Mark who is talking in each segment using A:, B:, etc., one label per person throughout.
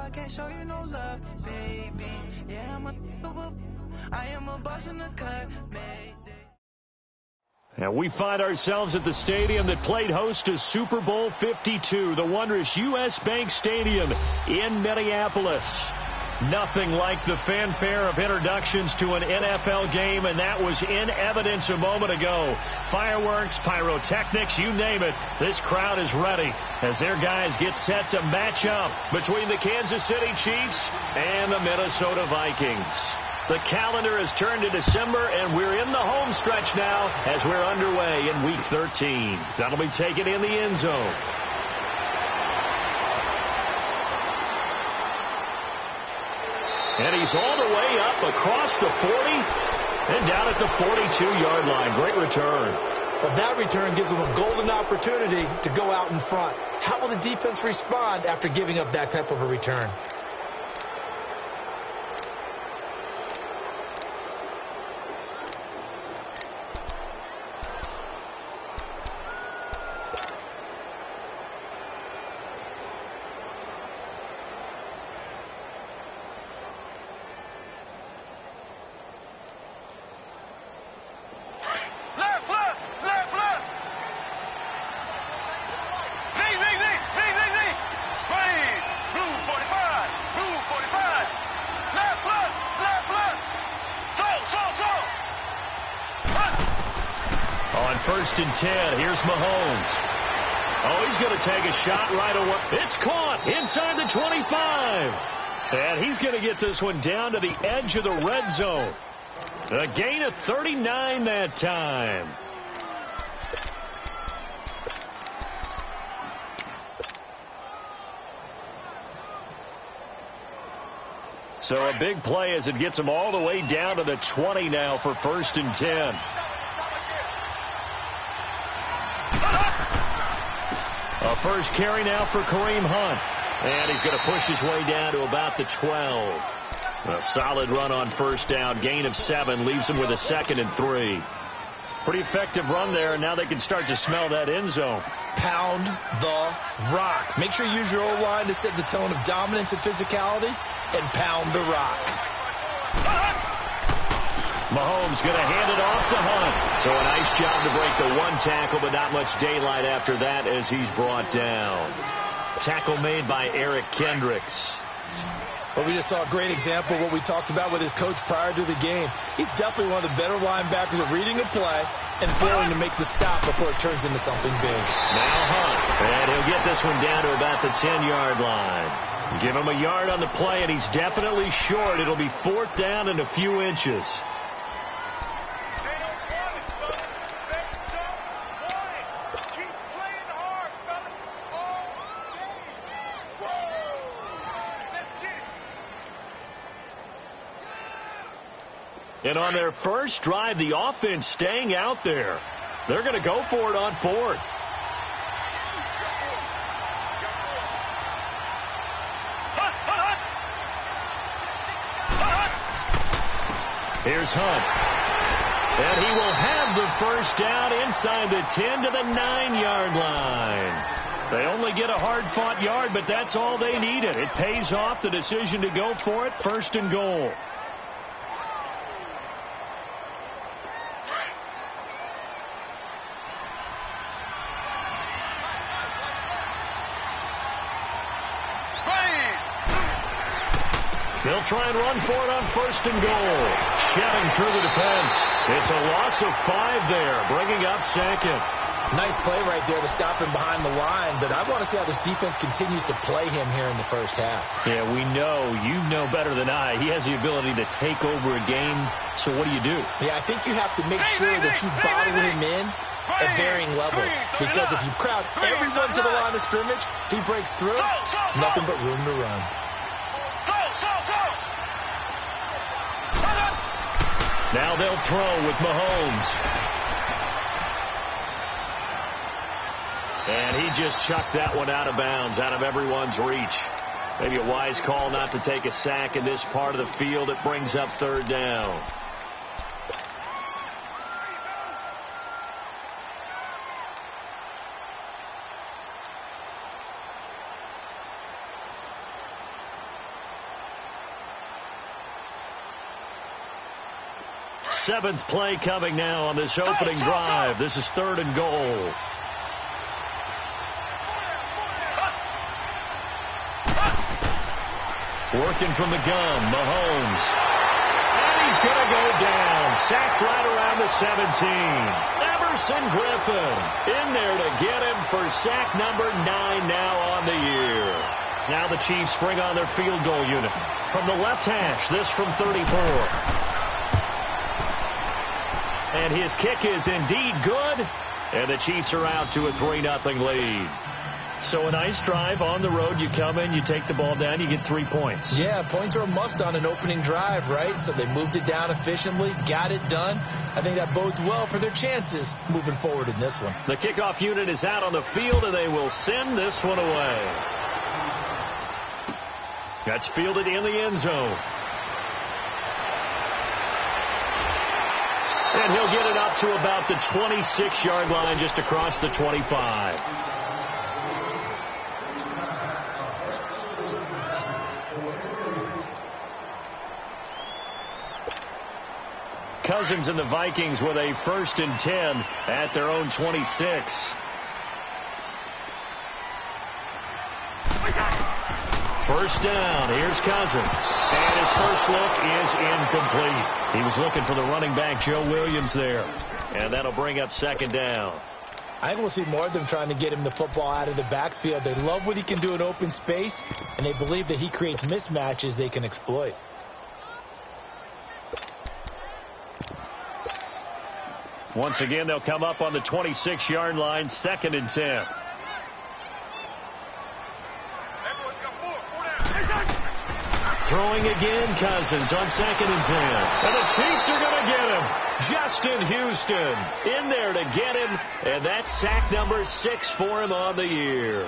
A: I can't show you no love, baby. Yeah, I am a boss in the cut, mayday.
B: And we find ourselves at the stadium that played host to Super Bowl 52, the wondrous U.S. Bank Stadium in Minneapolis. Nothing like the fanfare of introductions to an NFL game, and that was in evidence a moment ago. Fireworks, pyrotechnics, you name it. This crowd is ready as their guys get set to match up between the Kansas City Chiefs and the Minnesota Vikings. The calendar has turned to December, and we're in the home stretch now as we're underway in Week 13. That'll be taken in the end zone. And he's all the way up across the 40 and down at the 42-yard line. Great return.
C: But that return gives them a golden opportunity to go out in front. How will the defense respond after giving up that type of a return?
B: First and 10. Here's Mahomes. Oh, he's going to take a shot right away. It's caught inside the 25. And he's going to get this one down to the edge of the red zone. A gain of 39 that time. So a big play as it gets him all the way down to the 20 now for first and 10. A first carry now for Kareem Hunt. And he's going to push his way down to about the 12. A solid run on first down. Gain of 7. Leaves him with a 2nd and 3. Pretty effective run there, and now they can start to smell that end zone.
C: Pound the rock. Make sure you use your O-line to set the tone of dominance and physicality, and pound the rock.
B: Mahomes going to hand it off to Hunt. So a nice job to break the one tackle, but not much daylight after that as he's brought down. Tackle made by Eric Kendricks.
C: Well, we just saw a great example of what we talked about with his coach prior to the game. He's definitely one of the better linebackers at reading a play and failing to make the stop before it turns into something big.
B: Now Hunt, and he'll get this one down to about the 10-yard line. Give him a yard on the play, and he's definitely short. It'll be 4th down and a few inches. And on their first drive, the offense staying out there. They're going to go for it on 4th. Here's Hunt. And he will have the first down inside the 10 to the 9-yard line. They only get a hard-fought yard, but that's all they needed. It pays off the decision to go for it, 1st and goal. They'll try and run for it on 1st and goal. Shedding through the defense. It's a loss of 5 there, bringing up 2nd.
C: Nice play right there to stop him behind the line, but I want to see how this defense continues to play him here in the first half.
B: Yeah, we know. You know better than I. He has the ability to take over a game, so what do?
C: Yeah, I think you have to make sure that you bottle him in at varying levels, because if you crowd everyone to the line of scrimmage, if he breaks through, it's nothing but room to run.
B: Now they'll throw with Mahomes. And he just chucked that one out of bounds, out of everyone's reach. Maybe a wise call not to take a sack in this part of the field. It brings up 3rd down. 7th play coming now on this opening drive. This is 3rd and goal. Working from the gun, Mahomes. And he's going to go down. Sacked right around the 17. Everson Griffin in there to get him for sack number 9 now on the year. Now the Chiefs bring on their field goal unit. From the left hash, this from 34. And his kick is indeed good. And the Chiefs are out to a 3-0 lead. So a nice drive on the road. You come in, you take the ball down, you get 3 points.
C: Yeah, points are a must on an opening drive, right? So they moved it down efficiently, got it done. I think that bodes well for their chances moving forward in this one.
B: The kickoff unit is out on the field, and they will send this one away. That's fielded in the end zone. And he'll get it up to about the 26-yard line, just across the 25. Cousins and the Vikings with a 1st and 10 at their own 26. First down. Here's Cousins. And his first look is incomplete. He was looking for the running back, Joe Williams, there. And that'll bring up 2nd down.
C: I think we'll see more of them trying to get him the football out of the backfield. They love what he can do in open space, and they believe that he creates mismatches they can exploit.
B: Once again, they'll come up on the 26-yard line, 2nd and 10. Throwing again, Cousins on 2nd and 10. And the Chiefs are going to get him. Justin Houston in there to get him. And that's sack number 6 for him on the year.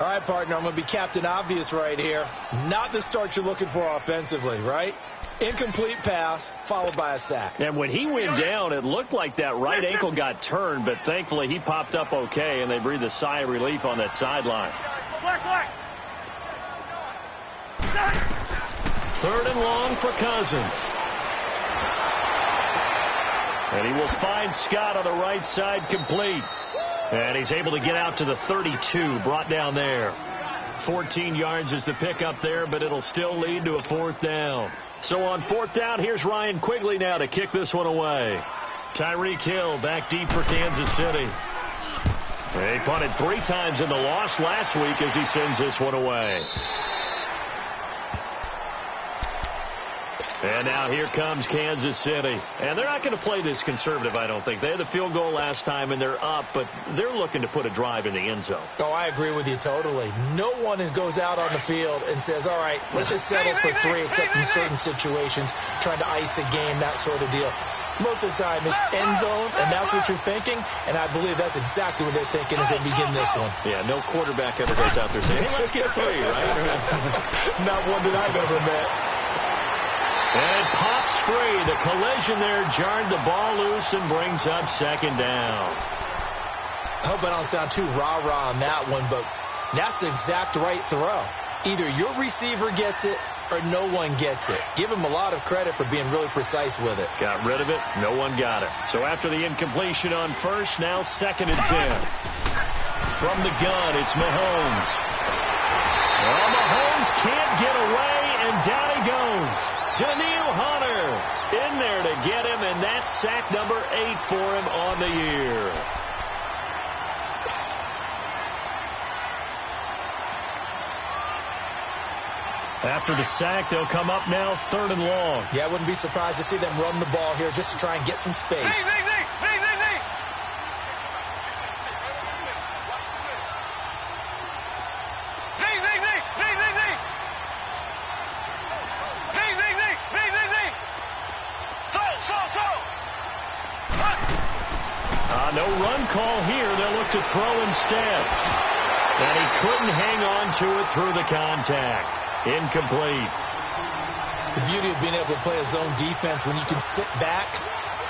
C: All right, partner, I'm going to be Captain Obvious right here. Not the start you're looking for offensively, right? Incomplete pass, followed by a sack.
B: And when he went down, it looked like that right ankle got turned, but thankfully he popped up okay, and they breathed a sigh of relief on that sideline. 3rd and long for Cousins. And he will find Scott on the right side, complete. And he's able to get out to the 32, brought down there. 14 yards is the pickup there, but it'll still lead to a 4th down. So on 4th down, here's Ryan Quigley now to kick this one away. Tyreek Hill back deep for Kansas City. He punted 3 times in the loss last week as he sends this one away. And now here comes Kansas City. And they're not going to play this conservative, I don't think. They had the field goal last time, and they're up, but they're looking to put a drive in the end zone.
C: Oh, I agree with you totally. No one goes out on the field and says, all right, let's just settle for 3, except in certain situations, trying to ice a game, that sort of deal. Most of the time, it's end zone, and that's what you're thinking, and I believe that's exactly what they're thinking as they begin this one.
B: Yeah, no quarterback ever goes out there saying, hey, let's get 3, right?
C: Not one that I've ever met.
B: And pops free. The collision there jarred the ball loose and brings up 2nd down.
C: I hope I don't sound too rah-rah on that one, but that's the exact right throw. Either your receiver gets it or no one gets it. Give him a lot of credit for being really precise with it.
B: Got rid of it. No one got it. So after the incompletion on 1st, now 2nd and 10. From the gun, it's Mahomes. Well, Mahomes can't get away, and down he goes. Daniil Hunter in there to get him, and that's sack number 8 for him on the year. After the sack, they'll come up now 3rd and long.
C: Yeah, I wouldn't be surprised to see them run the ball here just to try and get some space.
B: No run call here. They'll look to throw instead. And he couldn't hang on to it through the contact. Incomplete.
C: The beauty of being able to play a zone defense when you can sit back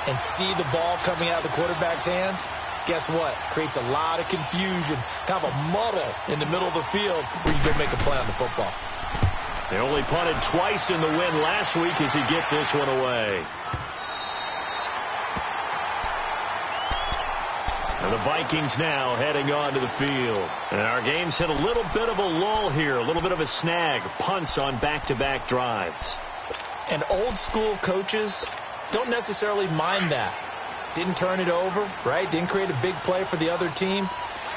C: and see the ball coming out of the quarterback's hands, guess what? Creates a lot of confusion, kind of a muddle in the middle of the field where you go make a play on the football.
B: They only punted twice in the win last week as he gets this one away. The Vikings now heading onto the field. And our game's hit a little bit of a lull here, a little bit of a snag. Punts on back-to-back drives.
C: And old school coaches don't necessarily mind that. Didn't turn it over, right? Didn't create a big play for the other team.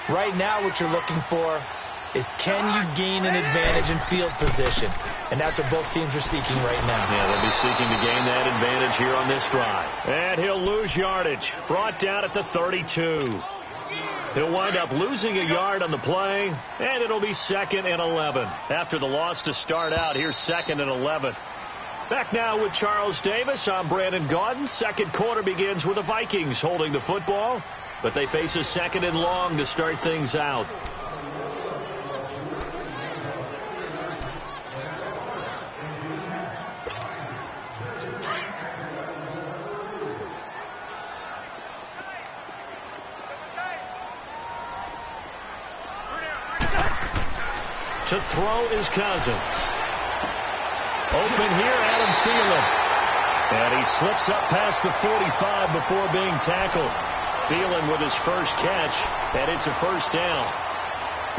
C: Right now what you're looking for is, can you gain an advantage in field position? And that's what both teams are seeking right now.
B: Yeah, they'll be seeking to gain that advantage here on this drive. And he'll lose yardage. Brought down at the 32. He'll wind up losing a yard on the play, and it'll be 2nd and 11. After the loss to start out, here's 2nd and 11. Back now with Charles Davis. I'm Brandon Gaudin. Second quarter begins with the Vikings holding the football, but they face a 2nd and long to start things out. To throw is Cousins. Open here, Adam Thielen. And he slips up past the 45 before being tackled. Thielen with his first catch, and it's a first down.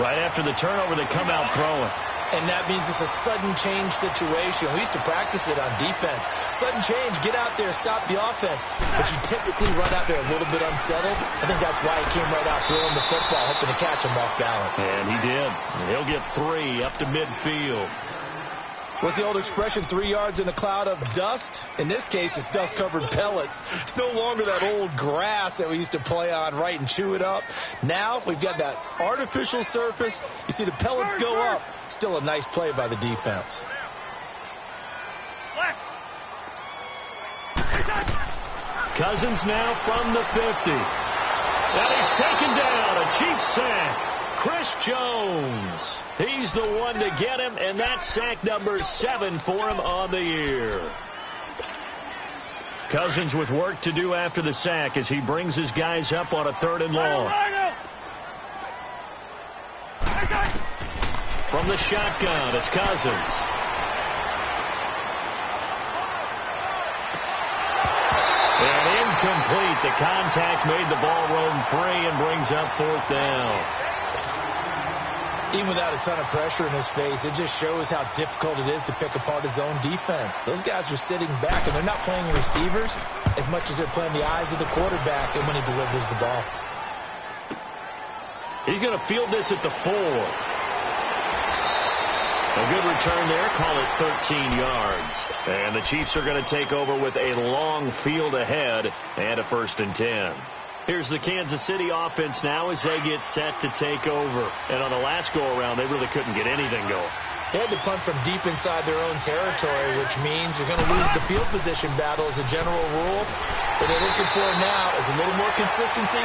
B: Right after the turnover, they come out throwing.
C: And that means it's a sudden change situation. We used to practice it on defense. Sudden change, get out there, stop the offense. But you typically run out there a little bit unsettled. I think that's why he came right out throwing the football, hoping to catch him off balance.
B: And he did. He'll get 3 up to midfield.
C: What's the old expression, 3 yards in a cloud of dust? In this case, it's dust-covered pellets. It's no longer that old grass that we used to play on, right, and chew it up. Now we've got that artificial surface. You see the pellets go up. Still a nice play by the defense.
B: Cousins now from the 50. And he's taken down. A cheap sack. Chris Jones. He's the one to get him, and that's sack number 7 for him on the year. Cousins with work to do after the sack as he brings his guys up on a 3rd and long. From the shotgun, it's Cousins. And incomplete. The contact made the ball roam free and brings up 4th down.
C: Even without a ton of pressure in his face, it just shows how difficult it is to pick apart his own defense. Those guys are sitting back, and they're not playing receivers as much as they're playing the eyes of the quarterback and when he delivers the ball.
B: He's going to field this at the 4. A good return there. Call it 13 yards. And the Chiefs are going to take over with a long field ahead and a 1st and 10. Here's the Kansas City offense now as they get set to take over. And on the last go-around, they really couldn't get anything going.
C: They had to punt from deep inside their own territory, which means you're going to lose the field position battle as a general rule. What they're looking for now is a little more consistency,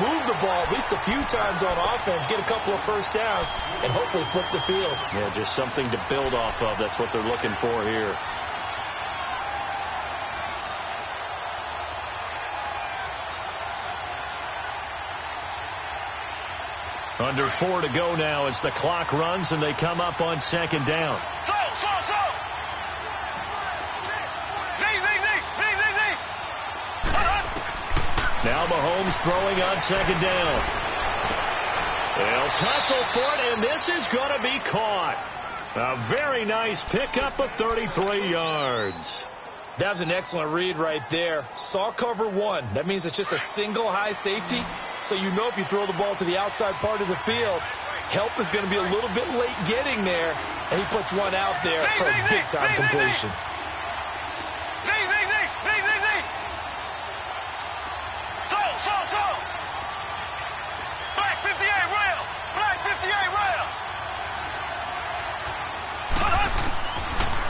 C: move the ball at least a few times on offense, get a couple of first downs, and hopefully flip the field.
B: Yeah, just something to build off of. That's what they're looking for here. Under 4 to go now as the clock runs and they come up on 2nd down. Now Mahomes throwing on 2nd down. They'll tussle for it, and this is going to be caught. A very nice pickup of 33 yards.
C: That was an excellent read right there. Saw cover 1. That means it's just a single high safety. So you know if you throw the ball to the outside part of the field, help is going to be a little bit late getting there. And he puts one out there for a big-time completion.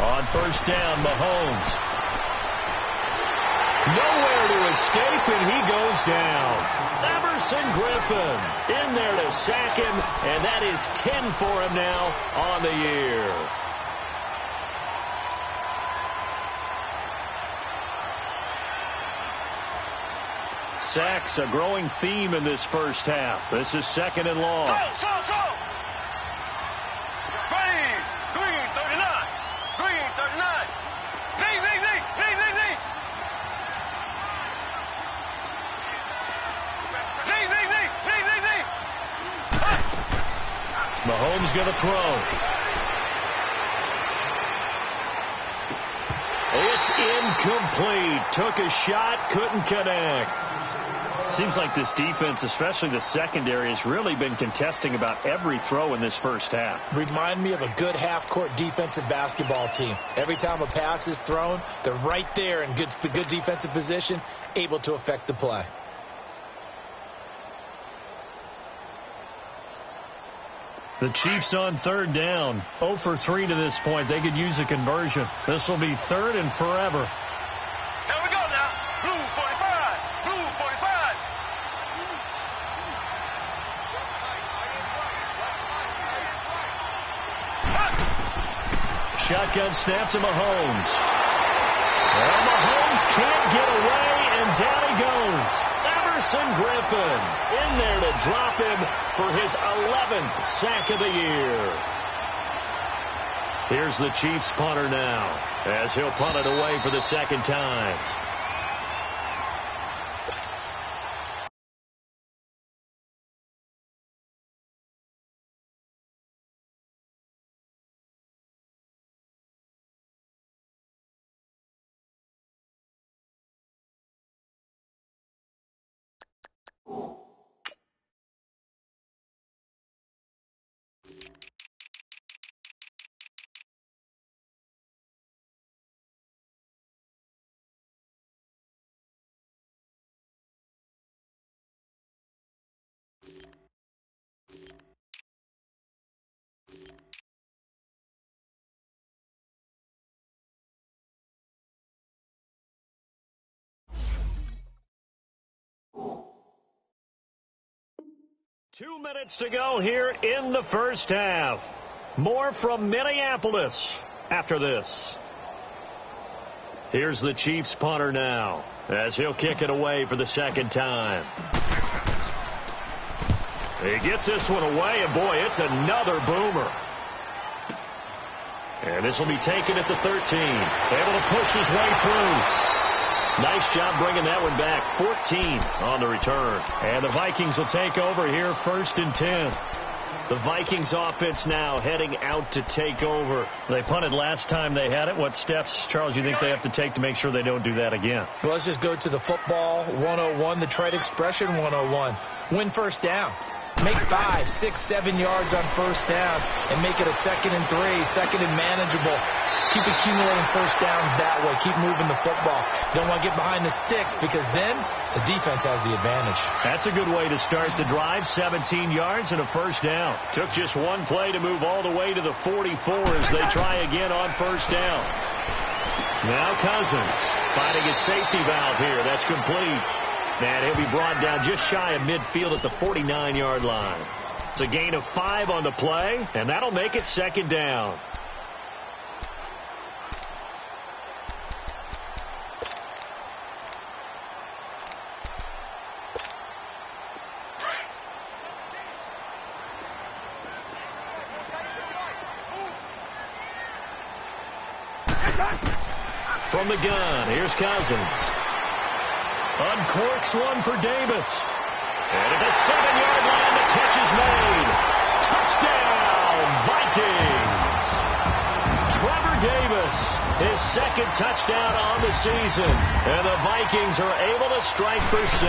B: On 1st down, Mahomes. Nowhere to escape, and he goes down. Everson Griffin in there to sack him, and that is 10 for him now on the year. Sacks, a growing theme in this first half. This is 2nd and long. He's going to throw. It's incomplete. Took a shot, couldn't connect. Seems like this defense, especially the secondary, has really been contesting about every throw in this first half.
C: Remind me of a good half-court defensive basketball team. Every time a pass is thrown, they're right there in the good defensive position, able to affect the play.
B: The Chiefs on third down. 0 for 3 to this point. They could use a conversion. This will be third and forever.
A: Here we go now. Blue 45. Blue 45.
B: Shotgun snap to Mahomes. And Mahomes can't get away, and down he goes. Everson Griffin in there to drop him for his 11th sack of the year. Here's the Chiefs punter now, as he'll punt it away for the second time. Two minutes to go here in the first half. More from Minneapolis after this. Here's the Chiefs punter now, as he'll kick it away for the second time. He gets this one away, and boy, it's another boomer. And this will be taken at the 13. Able to push his way through. Nice job bringing that one back. 14 on the return. And the Vikings will take over here, 1st and 10. The Vikings offense now heading out to take over. They punted last time they had it. What steps, Charles, you think they have to take to make sure they don't do that again?
C: Well, let's just go to the football 101, the trade expression 101. Win first down. Make 5, 6, 7 yards on first down and make it a 2nd and 3, 2nd and manageable. Keep accumulating first downs that way. Keep moving the football. You don't want to get behind the sticks because then the defense has the advantage.
B: That's a good way to start the drive. 17 yards and a first down. Took just one play to move all the way to the 44 as they try again on first down. Now Cousins finding his safety valve here. That's complete. And he'll be brought down just shy of midfield at the 49-yard line. It's a gain of 5 on the play, and that'll make it 2nd down. From the gun, here's Cousins. Uncorks one for Davis. And at the 7-yard line, the catch is made. Touchdown, Vikings. Trevor Davis, his 2nd touchdown on the season. And the Vikings are able to strike for 6.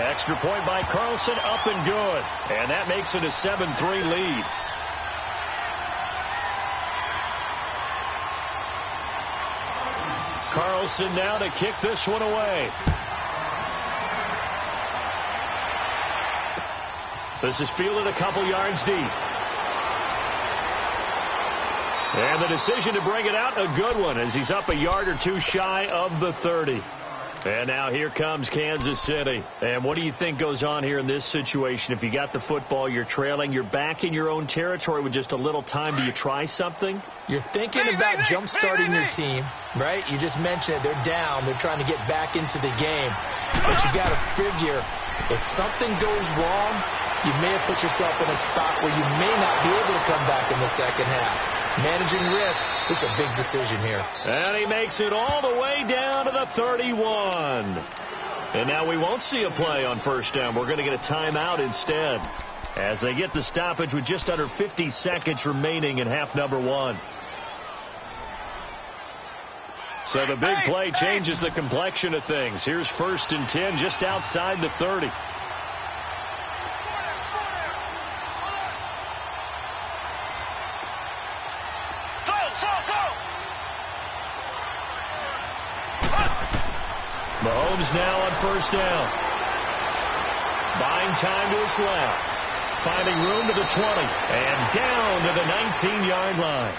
B: Extra point by Carlson, up and good. And that makes it a 7-3 lead. Carlson now to kick this one away. This is fielded a couple yards deep. And the decision to bring it out, a good one, as he's up a yard or two shy of the 30. And now here comes Kansas City. And what do you think goes on here in this situation? If you got the football, you're trailing, you're back in your own territory with just a little time. Do you try something?
C: You're thinking about jump-starting your team, right? You just mentioned it. They're down. They're trying to get back into the game. But you got to figure, if something goes wrong, you may have put yourself in a spot where you may not be able to come back in the second half. Managing risk is a big decision here.
B: And he makes it all the way down to the 31. And now we won't see a play on first down. We're going to get a timeout instead. as they get the stoppage with just under 50 seconds remaining in half number one. So the big play changes the complexion of things. Here's 1st and 10 just outside the 30. Mahomes now on 1st down. Buying time to his left. Finding room to the 20. And down to the 19-yard line.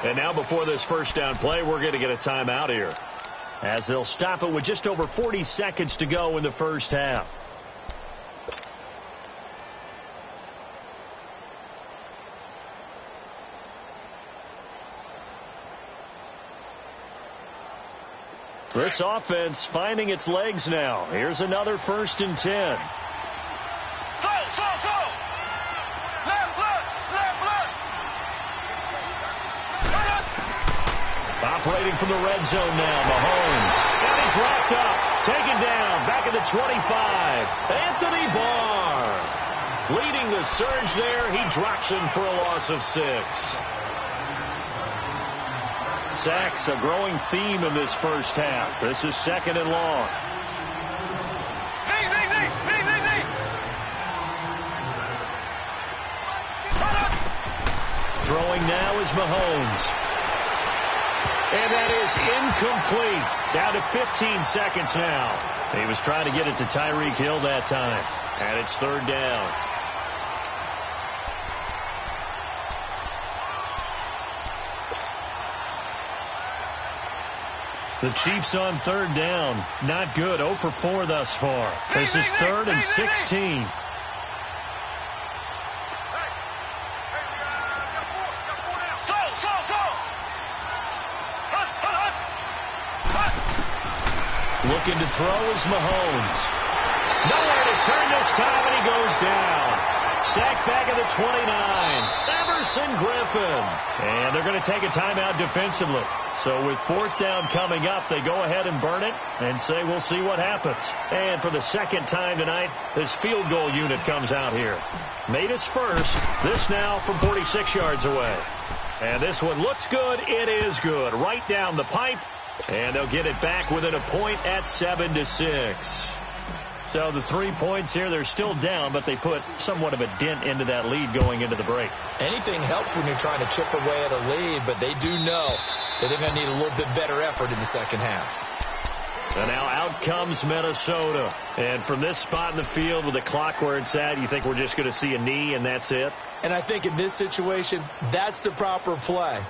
B: And now before this 1st down play, we're going to get a timeout here, as they'll stop it with just over 40 seconds to go in the 1st half. This offense finding its legs now. Here's another 1st and 10. Operating from the red zone now, Mahomes. And he's wrapped up. Taken down. Back at the 25. Anthony Barr. Leading the surge there. He drops him for a loss of 6. Sacks, a growing theme in this 1st half. This is 2nd and long. Throwing now is Mahomes. And that is incomplete. Down to 15 seconds now. He was trying to get it to Tyreek Hill that time. And it's 3rd down. The Chiefs on 3rd down. Not good. 0 for 4 thus far. This is 3rd and 16. Looking to throw is Mahomes. Nowhere to turn this time, and he goes down. Sacked back at the 29. Emerson Griffin. And they're going to take a timeout defensively. So with 4th down coming up, they go ahead and burn it and say we'll see what happens. And for the 2nd time tonight, this field goal unit comes out here. Made his first. This now from 46 yards away. And this one looks good. It is good. Right down the pipe. And they'll get it back within a point at 7-6. So the 3 points here, they're still down, but they put somewhat of a dent into that lead going into the break.
C: Anything helps when you're trying to chip away at a lead, but they do know that they're going to need a little bit better effort in the 2nd half.
B: And now out comes Minnesota. And from this spot in the field with the clock where it's at, you think we're just going to see a knee and that's it?
C: And I think in this situation, that's the proper play.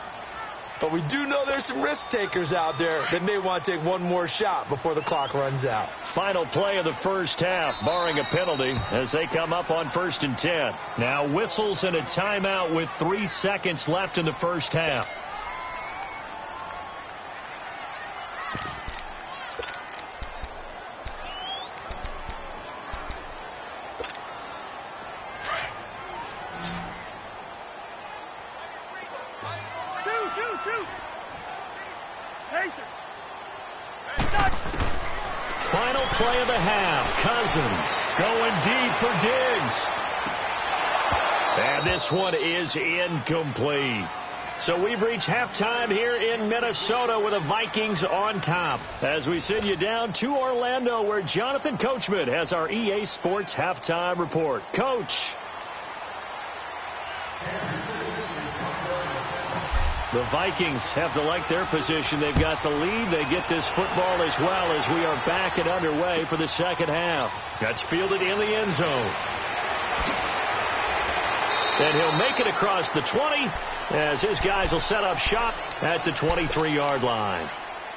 C: But we do know there's some risk takers out there that may want to take one more shot before the clock runs out.
B: Final play of the 1st half, barring a penalty, as they come up on 1st and 10. Now whistles and a timeout with 3 seconds left in the 1st half. Final play of the half. Cousins going deep for Diggs. And this one is incomplete. So we've reached halftime here in Minnesota with the Vikings on top. As we send you down to Orlando, where Jonathan Coachman has our EA Sports halftime report. Coach. The Vikings have to like their position. They've got the lead. They get this football as well as we are back and underway for the 2nd half. That's fielded in the end zone. And he'll make it across the 20 as his guys will set up shop at the 23-yard line.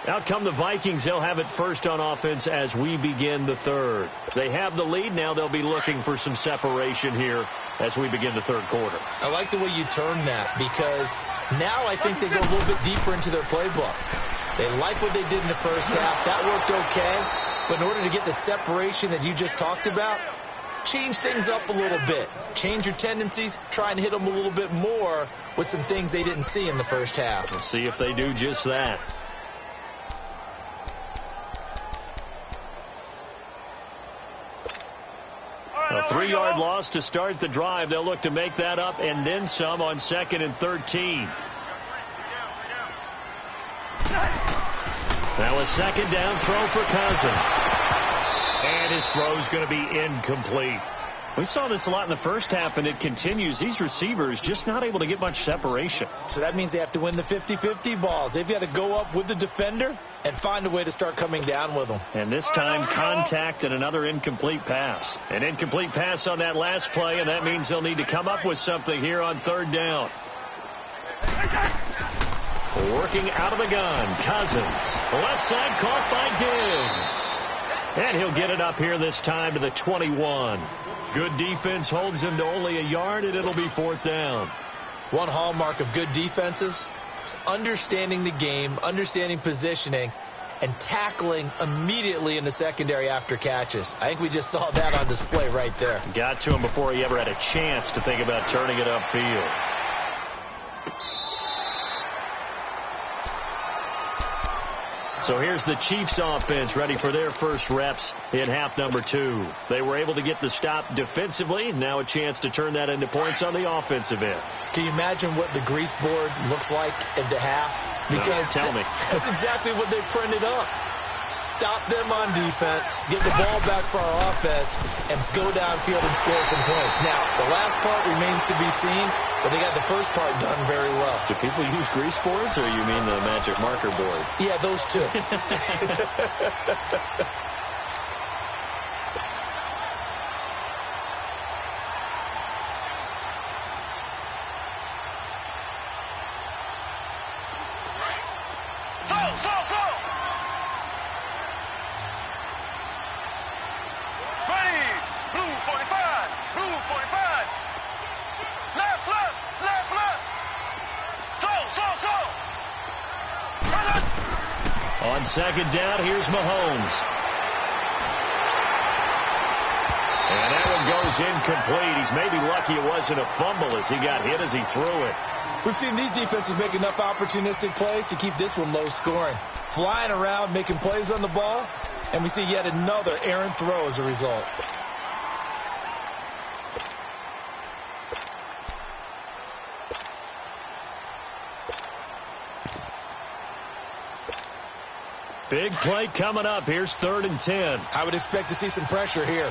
B: Out come the Vikings. They'll have it first on offense as we begin the 3rd. They have the lead. Now they'll be looking for some separation here as we begin the 3rd quarter.
C: I like the way you turn that, because now I think they go a little bit deeper into their playbook. They like what they did in the 1st half. That worked okay. But in order to get the separation that you just talked about, change things up a little bit. Change your tendencies. Try and hit them a little bit more with some things they didn't see in the 1st half.
B: We'll see if they do just that. A 3-yard loss to start the drive. They'll look to make that up and then some on 2nd and 13. Now a 2nd down throw for Cousins. And his throw's going to be incomplete. We saw this a lot in the first half, and it continues. These receivers just not able to get much separation.
C: So that means they have to win the 50-50 balls. They've got to go up with the defender and find a way to start coming down with them.
B: And this time, contact and another incomplete pass. An incomplete pass on that last play, and that means they'll need to come up with something here on 3rd down. Working out of the gun, Cousins. Left side caught by Diggs. And he'll get it up here this time to the 21. Good defense holds him to only a yard, and it'll be 4th down.
C: One hallmark of good defenses is understanding the game, understanding positioning, and tackling immediately in the secondary after catches. I think we just saw that on display right there.
B: Got to him before he ever had a chance to think about turning it upfield. So here's the Chiefs offense ready for their first reps in half number 2. They were able to get the stop defensively. Now a chance to turn that into points on the offensive end.
C: Can you imagine what the grease board looks like at the half? Because
B: tell me.
C: That's exactly what they printed up. Stop them on defense, get the ball back for our offense, and go downfield and score some points. Now, the last part remains to be seen, but they got the first part done very well.
B: Do people use grease boards, or you mean the magic marker boards?
C: Yeah, those two.
B: On 2nd down, here's Mahomes. And that one goes incomplete. He's maybe lucky it wasn't a fumble as he got hit as he threw it.
C: We've seen these defenses make enough opportunistic plays to keep this one low scoring. Flying around, making plays on the ball, and we see yet another errant throw as a result.
B: Big play coming up. Here's 3rd and 10.
C: I would expect to see some pressure here.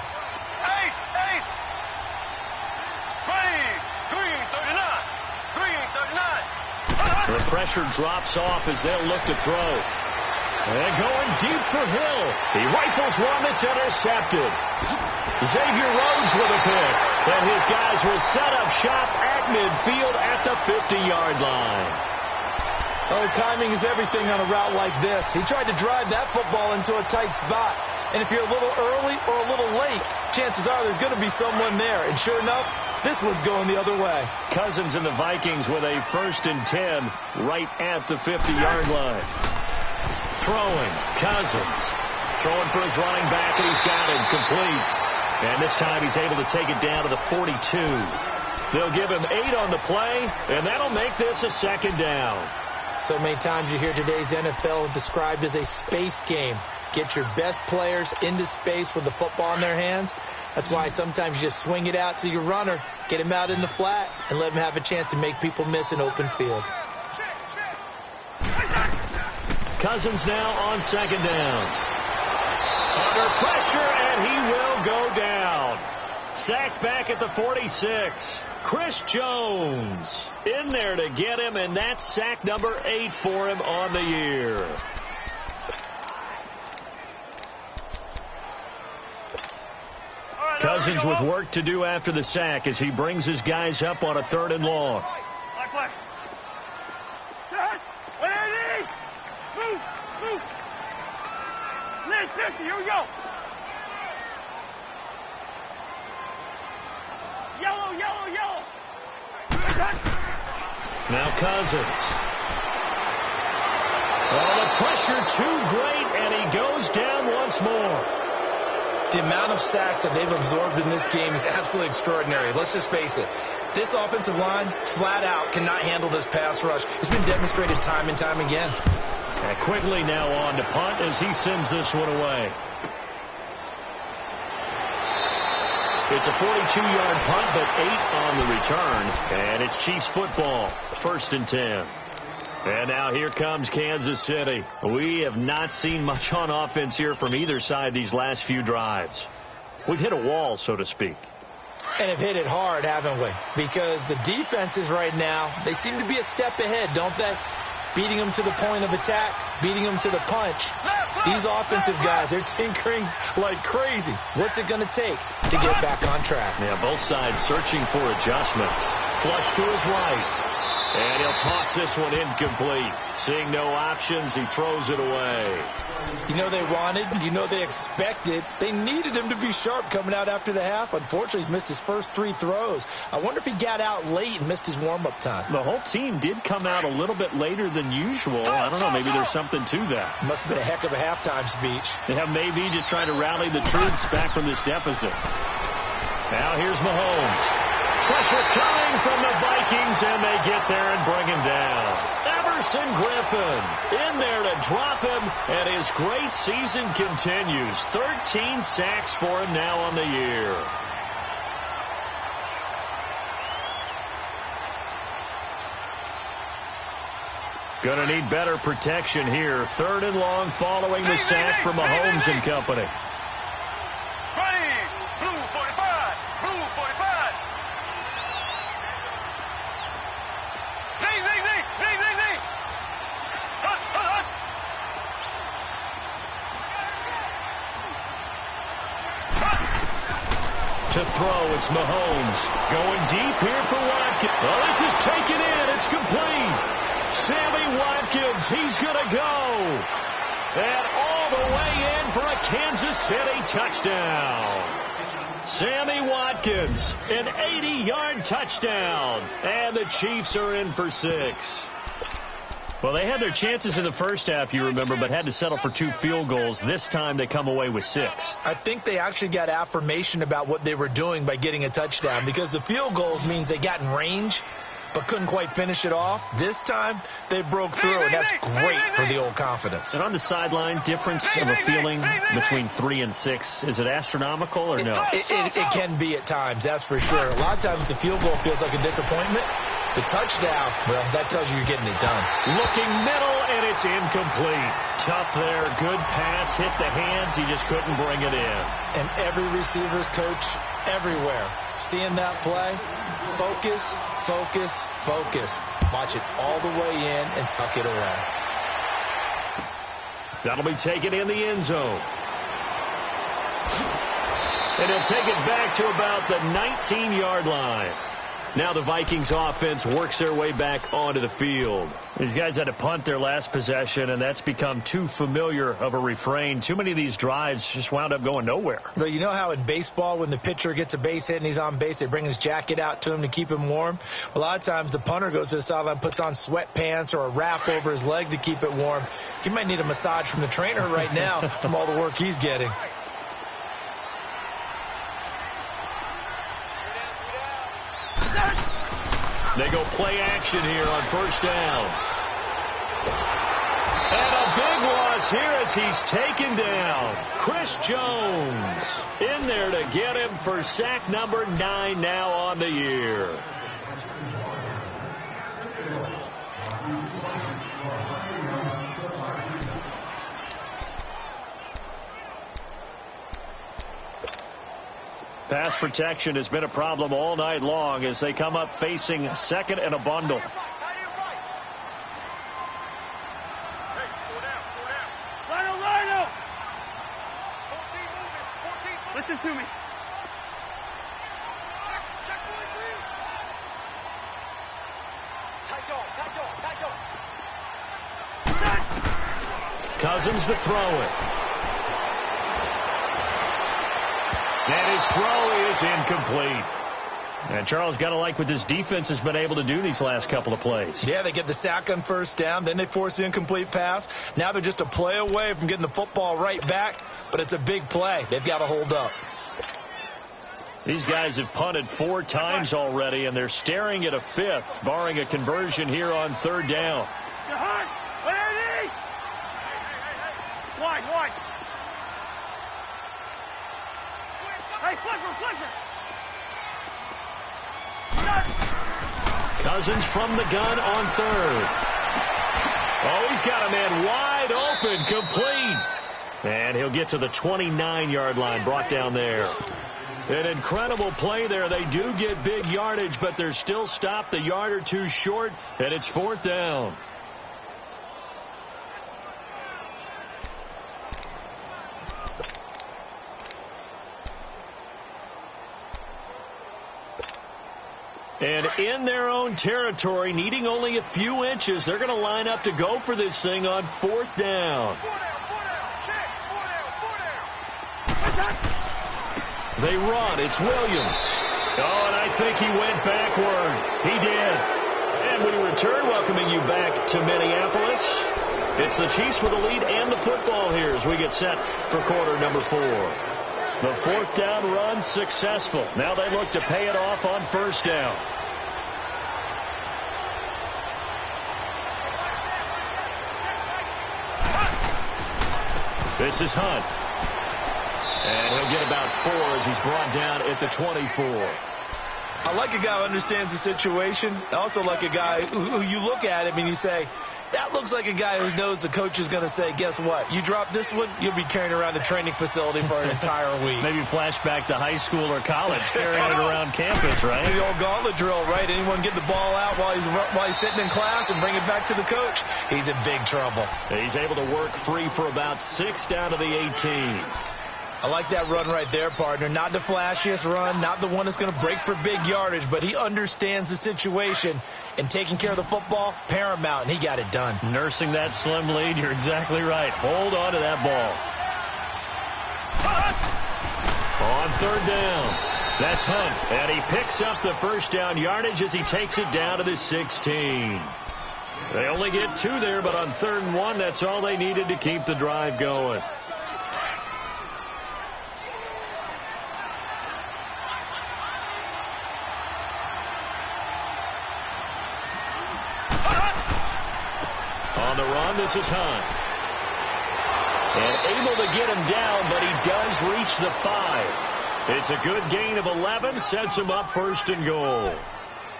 D: Hey! Green 39.
B: The pressure drops off as they'll look to throw. And going deep for Hill. He rifles one that's intercepted. Xavier Rhodes with a pick. And his guys will set up shop at midfield at the 50-yard line.
C: Oh, timing is everything on a route like this. He tried to drive that football into a tight spot. And if you're a little early or a little late, chances are there's going to be someone there. And sure enough, this one's going the other way.
B: Cousins and the Vikings with a 1st and 10 right at the 50-yard line. Throwing, Cousins. Throwing for his running back, and he's got it complete. And this time he's able to take it down to the 42. They'll give him 8 on the play, and that'll make this a 2nd down.
C: So many times you hear today's NFL described as a space game. Get your best players into space with the football in their hands. That's why sometimes you just swing it out to your runner, get him out in the flat, and let him have a chance to make people miss an open field.
B: Cousins now on 2nd down. Under pressure, and he will go down. Sacked back at the 46. Chris Jones in there to get him, and that's sack number 8 for him on the year. Cousins with work to do after the sack as he brings his guys up on a 3rd and long.
D: Here we go. Yellow.
B: Now Cousins. Oh, the pressure too great, and he goes down once more.
C: The amount of sacks that they've absorbed in this game is absolutely extraordinary. Let's just face it. This offensive line, flat out, cannot handle this pass rush. It's been demonstrated time and time again.
B: And Quigley now on to punt as he sends this one away. It's a 42-yard punt, but 8 on the return. And it's Chiefs football, 1st and 10. And now here comes Kansas City. We have not seen much on offense here from either side these last few drives. We've hit a wall, so to speak.
C: And have hit it hard, haven't we? Because the defenses right now, they seem to be a step ahead, don't they? Beating them to the point of attack, beating them to the punch. These offensive guys, they're tinkering like crazy. What's it going to take to get back on track?
B: Yeah, both sides searching for adjustments. Flush to his right. And he'll toss this one incomplete. Seeing no options, he throws it away.
C: You know they wanted, you know they expected. They needed him to be sharp coming out after the half. Unfortunately, he's missed his first 3 throws. I wonder if he got out late and missed his warm-up time.
B: The whole team did come out a little bit later than usual. I don't know, maybe there's something to that.
C: Must have been a heck of a halftime speech.
B: Yeah, maybe just trying to rally the troops back from this deficit. Now here's Mahomes. Pressure coming from the Vikings, and they get there and bring him down. Everson Griffin in there to drop him, and his great season continues. 13 sacks for him now on the year. Going to need better protection here. 3rd and long following the sack from Mahomes and company. To throw, it's Mahomes. Going deep here for Watkins. Oh, this is taken in. It's complete. Sammy Watkins, he's going to go. And all the way in for a Kansas City touchdown. Sammy Watkins, an 80-yard touchdown. And the Chiefs are in for 6. Well, they had their chances in the first half, you remember, but had to settle for 2 field goals. This time they come away with 6.
C: I think they actually got affirmation about what they were doing by getting a touchdown, because the field goals means they got in range but couldn't quite finish it off. This time they broke through, and that's great for the old confidence.
B: And on the sideline, difference of a feeling between 3 and 6, is it astronomical or no?
C: It can be at times, that's for sure. A lot of times the field goal feels like a disappointment. The touchdown, well, that tells you you're getting it done.
B: Looking middle, and it's incomplete. Tough there. Good pass. Hit the hands. He just couldn't bring it in.
C: And every receiver's coach everywhere, seeing that play, focus, focus, focus. Watch it all the way in and tuck it away.
B: That'll be taken in the end zone. And he'll take it back to about the 19-yard line. Now the Vikings offense works their way back onto the field. These guys had to punt their last possession, and that's become too familiar of a refrain. Too many of these drives just wound up going nowhere.
C: Well, you know how in baseball when the pitcher gets a base hit and he's on base, they bring his jacket out to him to keep him warm? A lot of times the punter goes to the sideline, puts on sweatpants or a wrap over his leg to keep it warm. He might need a massage from the trainer right now from all the work he's getting.
B: They go play action here on 1st down. And a big loss here as he's taken down. Chris Jones in there to get him for sack number 9 now on the year. Pass protection has been a problem all night long as they come up facing 2nd and a bundle.
D: Rhino! Listen to me.
B: Cousins to throw it. And his throw is incomplete. And Charles, got to like what this defense has been able to do these last couple of plays.
C: Yeah, they get the sack on 1st down, then they force the incomplete pass. Now they're just a play away from getting the football right back, but it's a big play. They've got to hold up.
B: These guys have punted 4 times already, and they're staring at a 5th, barring a conversion here on 3rd down.
D: Wide. Hey, Flipper!
B: Cousins from the gun on third. Oh, he's got a man wide open, complete. And he'll get to the 29-yard line, brought down there. An incredible play there. They do get big yardage, but they're still stopped a yard or two short, and it's fourth down. And in their own territory, needing only a few inches, they're going to line up to go for this thing on fourth down. They run. It's Williams. Oh, and I think he went backward. He did. And we return, welcoming you back to Minneapolis. It's the Chiefs with the lead and the football here as we get set for quarter number 4. The fourth down run successful. Now they look to pay it off on first down. This is Hunt. And he'll get about 4 as he's brought down at the 24.
C: I like a guy who understands the situation. I also like a guy who you look at him and you say, that looks like a guy who knows the coach is going to say, guess what? You drop this one, you'll be carrying around the training facility for an entire week.
B: Maybe flashback to high school or college, carrying it around campus, right?
C: The old gauntlet drill, right? Anyone get the ball out while he's sitting in class and bring it back to the coach? He's in big trouble.
B: He's able to work free for about 6 down to the 18.
C: I like that run right there, partner. Not the flashiest run, not the one that's going to break for big yardage, but he understands the situation, and taking care of the football, paramount, and he got it done.
B: Nursing that slim lead, you're exactly right. Hold on to that ball. On third down, that's Hunt, and he picks up the first down yardage as he takes it down to the 16. They only get 2 there, but on 3rd and 1, that's all they needed to keep the drive going. On the run, this is Hunt. And able to get him down, but he does reach the 5. It's a good gain of 11, sets him up 1st and goal.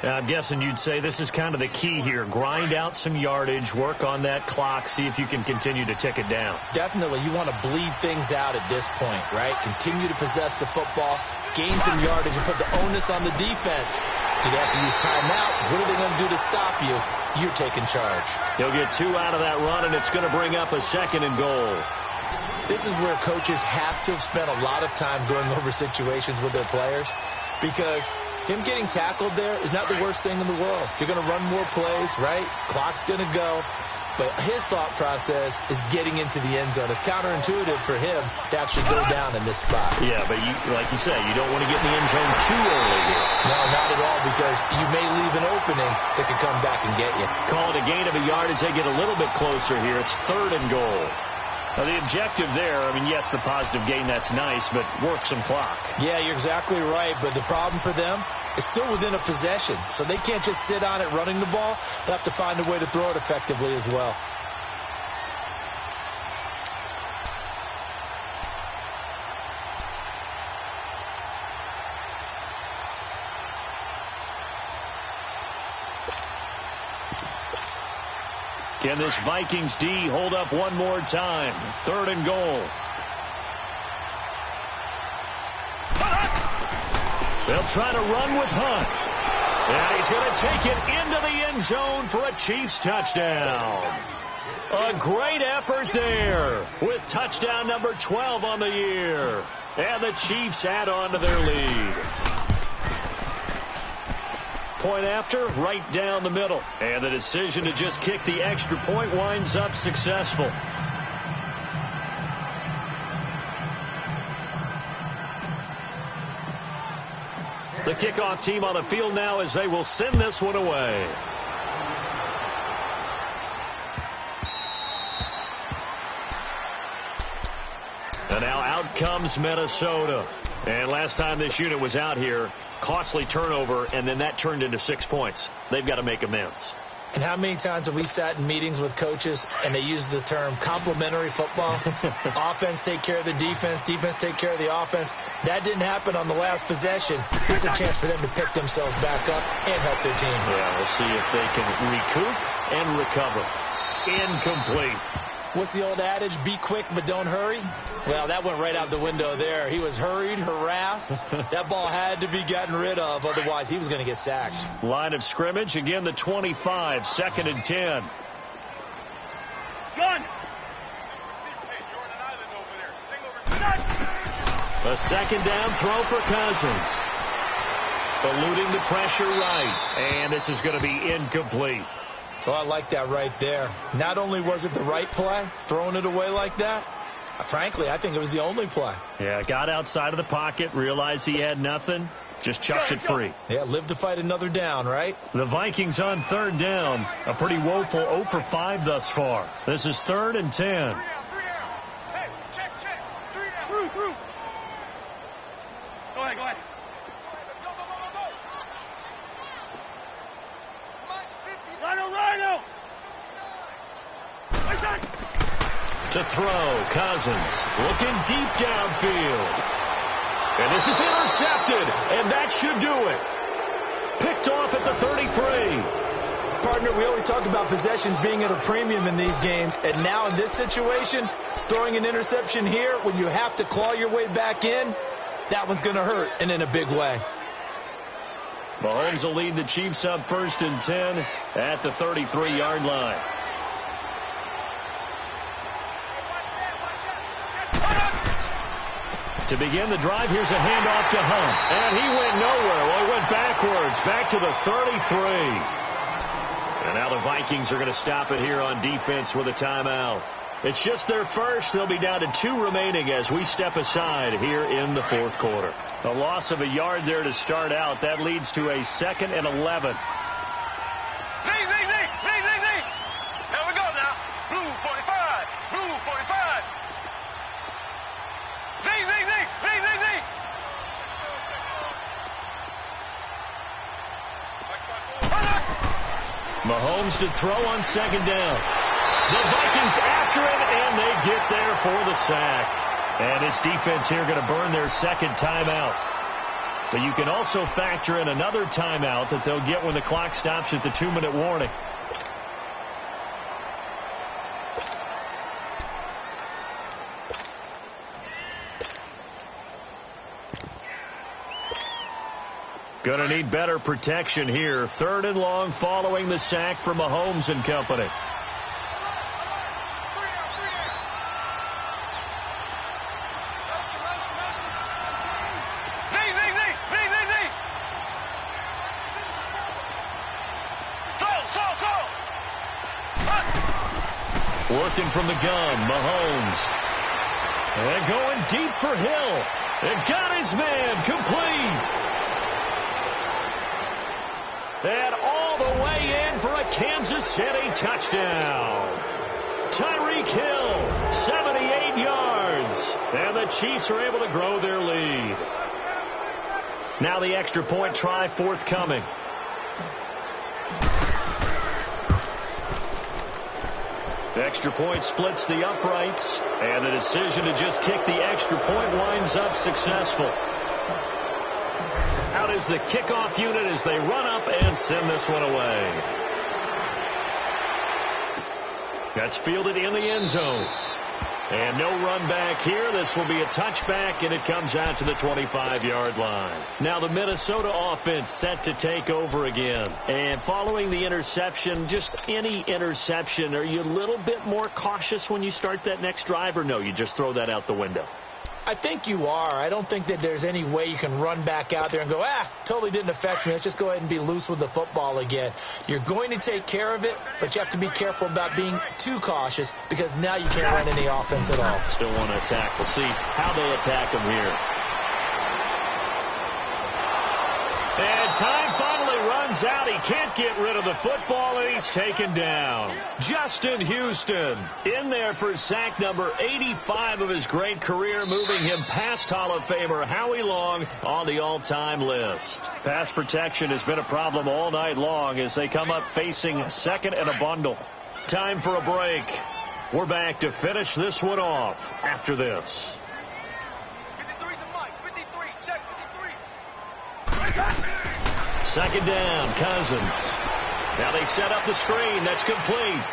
B: Now, I'm guessing you'd say this is kind of the key here. Grind out some yardage, work on that clock, see if you can continue to tick it down.
C: Definitely. You want to bleed things out at this point, right? Continue to possess the football, gain some yardage, and put the onus on the defense. Do they have to use timeouts? What are they going to do to stop you? You're taking charge.
B: He'll get 2 out of that run, and it's going to bring up a 2nd and goal.
C: This is where coaches have to have spent a lot of time going over situations with their players, because him getting tackled there is not the worst thing in the world. You're going to run more plays, right? Clock's going to go. But his thought process is getting into the end zone. It's counterintuitive for him to actually go down in this spot.
B: Yeah, but like you say, you don't want to get in the end zone too early here.
C: No, not at all, because you may leave an opening that could come back and get you.
B: Call it a gain of a yard as they get a little bit closer here. It's 3rd and goal. Now, the objective there, I mean, yes, the positive gain, that's nice, but work some clock.
C: Yeah, you're exactly right, but the problem for them is still within a possession, so they can't just sit on it running the ball. They'll have to find a way to throw it effectively as well.
B: Can this Vikings D hold up one more time? 3rd and goal. They'll try to run with Hunt. And he's going to take it into the end zone for a Chiefs touchdown. A great effort there with touchdown number 12 on the year. And the Chiefs add on to their lead. Point after, right down the middle. And the decision to just kick the extra point winds up successful. The kickoff team on the field now as they will send this one away. And now out comes Minnesota. And last time this unit was out here, costly turnover, and then that turned into 6 points. They've got to make amends.
C: And how many times have we sat in meetings with coaches and they use the term complementary football? Offense take care of the defense, defense take care of the offense. That didn't happen on the last possession. This is a chance for them to pick themselves back up and help their team.
B: Yeah, we'll see if they can recoup and recover. Incomplete.
C: What's the old adage? Be quick, but don't hurry. Well, that went right out the window there. He was hurried, harassed. That ball had to be gotten rid of. Otherwise, he was going to get sacked.
B: Line of scrimmage. Again, the 25. 2nd and 10.
D: Gun!
B: A 2nd down throw for Cousins. Eluding the pressure right. And this is going to be incomplete.
C: Oh, I like that right there. Not only was it the right play, throwing it away like that, frankly, I think it was the only play.
B: Yeah, got outside of the pocket, realized he had nothing, just chucked it free.
C: Yeah, live to fight another down, right?
B: The Vikings on 3rd down. A pretty woeful 0 for 5 thus far. This is 3rd and 10.
D: Hey, check. Through. Go ahead. Rhino!
B: To throw, Cousins looking deep downfield. And this is intercepted, and that should do it. Picked off at the 33.
C: Partner, we always talk about possessions being at a premium in these games, and now in this situation, throwing an interception here when you have to claw your way back in, that one's going to hurt, and in a big way.
B: Mahomes will lead the Chiefs up 1st and 10 at the 33-yard line. To begin the drive, here's a handoff to Hunt. And he went nowhere. Well, he went backwards, back to the 33. And now the Vikings are going to stop it here on defense with a timeout. It's just their first. They'll be down to 2 remaining as we step aside here in the 4th quarter. A loss of a yard there to start out. That leads to a 2nd and 11.
D: There we go now. Blue 45. Blue 45. Zing.
B: Mahomes to throw on 2nd down. The Vikings after it, and they get there for the sack. And this defense here going to burn their 2nd timeout. But you can also factor in another timeout that they'll get when the clock stops at the 2-minute warning. Going to need better protection here. 3rd and long following the sack from Mahomes and company. Working from the gun, Mahomes. And going deep for Hill. And got his man complete. And all the way in for a Kansas City touchdown. Tyreek Hill, 78 yards. And the Chiefs are able to grow their lead. Now the extra point try forthcoming. The extra point splits the uprights, and the decision to just kick the extra point winds up successful. Out is the kickoff unit as they run up and send this one away. That's fielded in the end zone. And no run back here. This will be a touchback, and it comes out to the 25-yard line. Now the Minnesota offense set to take over again. And following the interception, just any interception, are you a little bit more cautious when you start that next drive, or no, you just throw that out the window?
C: I think you are. I don't think that there's any way you can run back out there and go, totally didn't affect me. Let's just go ahead and be loose with the football again. You're going to take care of it, but you have to be careful about being too cautious because now you can't run any offense at all.
B: Still want to attack. We'll see how they attack them here. And time finally runs out. He can't get rid of the football, and he's taken down. Justin Houston in there for sack number 85 of his great career, moving him past Hall of Famer Howie Long on the all-time list. Pass protection has been a problem all night long as they come up facing second and a bundle. Time for a break. We're back to finish this one off after this.
D: 53 to Mike. 53. Check 53.
B: Second down, Cousins. Now they set up the screen. That's complete.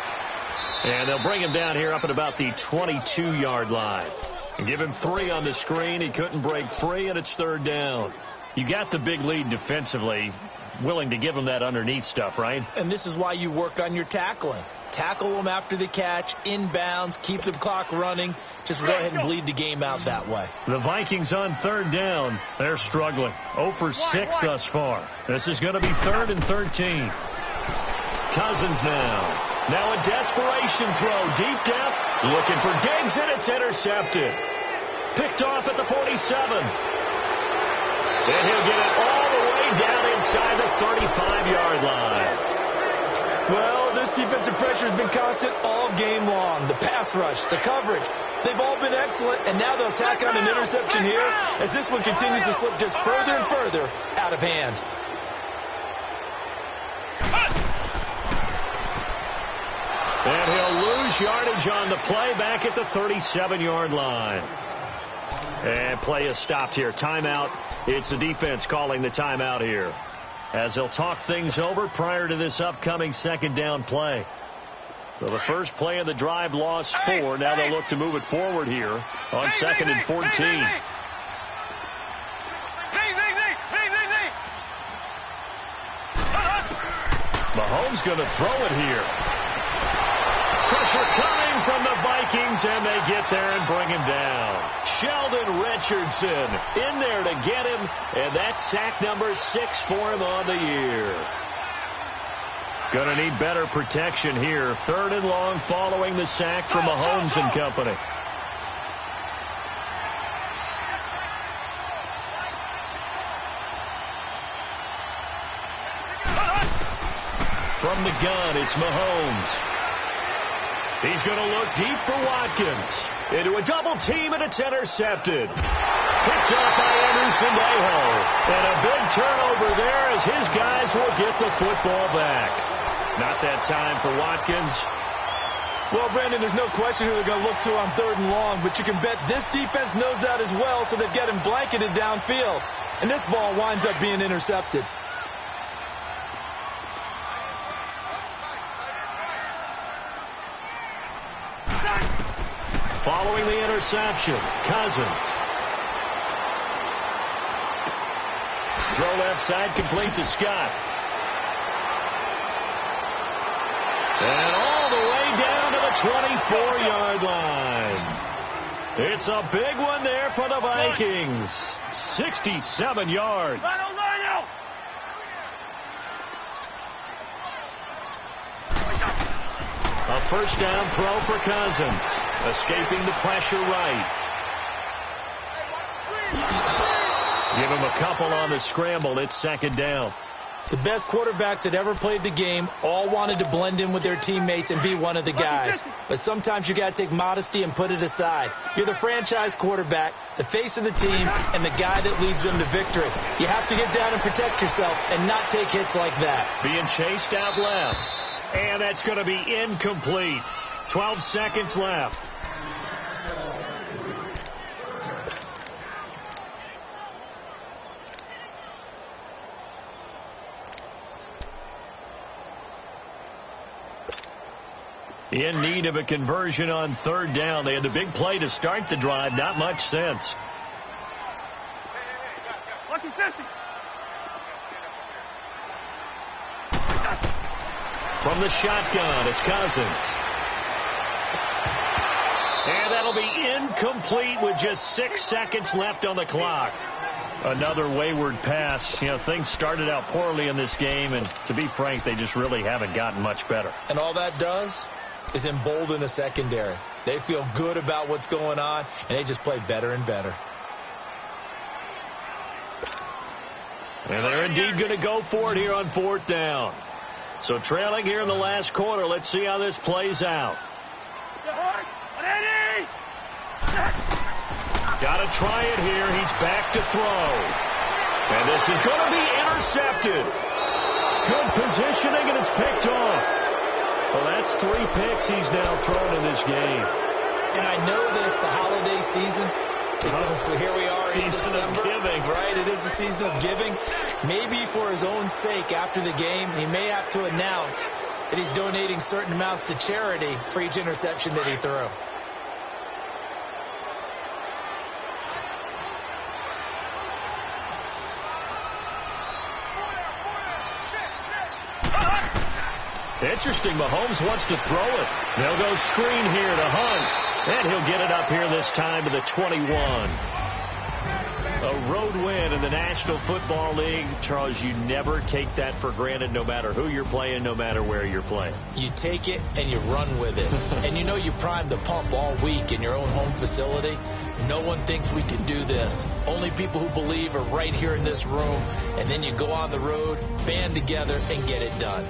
B: And they'll bring him down here up at about the 22-yard line. And give him 3 on the screen. He couldn't break free, and it's third down. You got the big lead defensively. Willing to give him that underneath stuff, right?
C: And this is why you work on your tackling. Tackle them after the catch, inbounds, keep the clock running. Just go ahead and bleed the game out that way.
B: The Vikings on third down. They're struggling. 0 for 6 thus far. This is going to be 3rd and 13. Cousins now. Now a desperation throw deep down. Looking for Diggs, and it's intercepted. Picked off at the 47. And he'll get it all the way down inside the 35-yard line.
C: Well, this defensive pressure has been constant all game long. The pass rush, the coverage, they've all been excellent, and now they'll tack on an interception here as this one continues to slip just further and further out of hand.
B: And he'll lose yardage on the play back at the 37-yard line. And play is stopped here. Timeout. It's the defense calling the timeout here, as they'll talk things over prior to this upcoming second down play. So the first play of the drive lost 4. Now they'll look to move it forward here on 2nd and 14. Mahomes going to throw it here. Pressure coming from the Vikings, and they get there and bring him down. Sheldon Richardson in there to get him, and that's sack number 6 for him on the year. Going to need better protection here. 3rd and long following the sack from Mahomes and company. From the gun, it's Mahomes. He's going to look deep for Watkins. Into a double team, and it's intercepted. Picked off by Anderson Aho. And a big turnover there as his guys will get the football back. Not that time for Watkins.
C: Well, Brandon, there's no question who they're going to look to on 3rd and long, but you can bet this defense knows that as well, so they've got him blanketed downfield. And this ball winds up being intercepted.
B: Following the interception, Cousins. Throw left side, complete to Scott. And all the way down to the 24-yard line. It's a big one there for the Vikings. 67 yards. A first down throw for Cousins. Escaping the pressure right. Give him a couple on the scramble. It's 2nd down.
C: The best quarterbacks that ever played the game all wanted to blend in with their teammates and be one of the guys. But sometimes you got to take modesty and put it aside. You're the franchise quarterback, the face of the team, and the guy that leads them to victory. You have to get down and protect yourself and not take hits like that.
B: Being chased out left. And that's going to be incomplete. 12 seconds left. In need of a conversion on 3rd down. They had the big play to start the drive. Not much sense. From the shotgun, it's Cousins. And that'll be incomplete with just 6 seconds left on the clock. Another wayward pass. You know, things started out poorly in this game, and to be frank, they just really haven't gotten much better.
C: And all that does is embolden a secondary. They feel good about what's going on, and they just play better and better.
B: And they're indeed going to go for it here on 4th down. So trailing here in the last quarter. Let's see how this plays out. Got to try it here. He's back to throw. And this is going to be intercepted. Good positioning, and it's picked off. Well, that's 3 picks he's now thrown in this game.
C: And I know this, the holiday season, because here we are in December.
B: Season of giving.
C: Right, it is the season of giving. Maybe for his own sake after the game, he may have to announce that he's donating certain amounts to charity for each interception that he threw.
B: Interesting, Mahomes wants to throw it. They'll go screen here to Hunt. And he'll get it up here this time to the 21. A road win in the National Football League. Charles, you never take that for granted no matter who you're playing, no matter where you're playing.
C: You take it and you run with it. And you know you primed the pump all week in your own home facility. No one thinks we can do this. Only people who believe are right here in this room. And then you go on the road, band together, and get it done.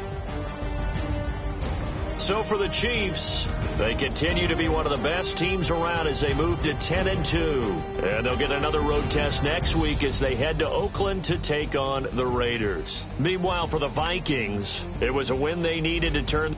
B: So for the Chiefs, they continue to be one of the best teams around as they move to 10-2. And they'll get another road test next week as they head to Oakland to take on the Raiders. Meanwhile, for the Vikings, it was a win they needed to turn